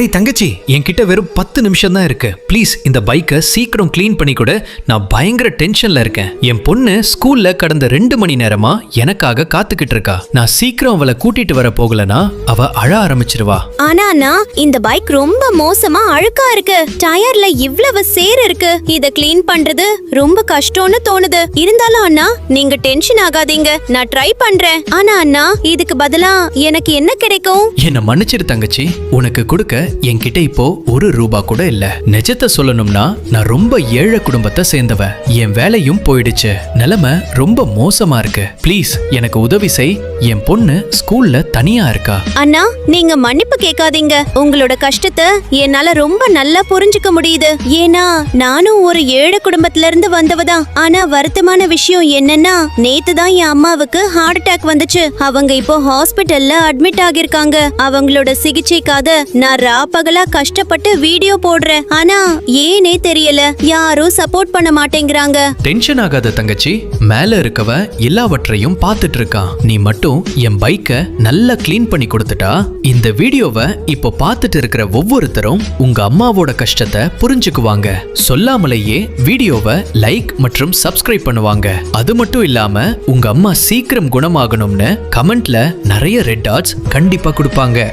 Array தங்கச்சி, என்கிட்ட வெறும் 10 நிமிஷம் தான் இருக்கு. ப்ளீஸ் இந்த பைக்கை சீக்கிரம் க்ளீன் பண்ணி கொடு. நான் பயங்கர டென்ஷன்ல இருக்கேன். என் பொண்ணு ஸ்கூல்ல கடந்த 2 மணி நேரமா எனக்காக காத்துக்கிட்டு இருக்கா. நான் சீக்கிரம் அவளை கூட்டிட்டு வர போகலனா அவ அழ ஆரம்பிச்சிருவா. ஆனா அண்ணா, இந்த பைக் ரொம்ப மோசமா அழுக்கா இருக்கு. டயர்ல இவ்வளவு சேர் இருக்கு. இத க்ளீன் பண்றது ரொம்ப கஷ்டம்னு தோணுது. இருந்தாலும் அண்ணா, நீங்க டென்ஷன் ஆகாதீங்க, நான் ட்ரை பண்றேன். ஆனா அண்ணா, இதுக்கு பதிலா எனக்கு என்ன கிடைக்கும்? என்ன மன்னிச்சிரு தங்கச்சி, உனக்கு கொடுக்க என்கிட்ட இப்போ ₹1 கூட இல்ல. நிஜத்தை சொல்லணும்னா நான் ரொம்ப ஏழை குடும்பத்தை சேர்ந்தவ. என் வேலையும் போயிடுச்சு. நிலைமை ரொம்ப மோசமா இருக்கு. ப்ளீஸ் எனக்கு உதவி செய். என் பொண்ணு ஸ்கூல்ல தனியா இருக்கா. அண்ணா, நீங்க மன்னிப்பு கேட்காதீங்க. உங்களோட கஷ்டத்தை என்னால ரொம்ப நல்லா புரிஞ்சுக்க முடியுது. ஏன்னா நானும் ஒரு ஏழை குடும்பத்துல இருந்து வந்தவதான். ஆனா வருத்தமான விஷயம் என்னன்னா, நேத்து தான் என் அம்மாவுக்கு ஹார்ட் அட்டாக் வந்துச்சு. அவங்க இப்போ ஹாஸ்பிட்டல்ல அட்மிட் ஆகிருக்காங்க. அவங்களோட சிகிச்சைக்காக நான் ராப்பகலா கஷ்டப்பட்டு வீடியோ போடுறேன். ஆனா ஏனே தெரியல, யாரும் சப்போர்ட் பண்ண மாட்டேங்கிறாங்க. டென்ஷன் ஆகாத தங்கச்சி, மேல இருக்கவ எல்லாவற்றையும் பார்த்துட்டு இருக்கான். நீ மட்டும் என் பைக்கை நல்லா கிளீன் பண்ணி கொடுத்துட்டா, இந்த வீடியோவை இப்போ பார்த்துட்டு இருக்கிற ஒவ்வொருத்தரும் உங்க அம்மாவோட கஷ்டத்தை புரிஞ்சுக்குவாங்க. சொல்லாமலேயே வீடியோவை லைக் மற்றும் சப்ஸ்கிரைப் பண்ணுவாங்க. அது மட்டும் இல்லாம உங்க அம்மா சீக்கிரம் குணமாகணும்னு கமெண்ட்ல நிறைய ரெட் டாட்ஸ் கண்டிப்பா கொடுப்பாங்க.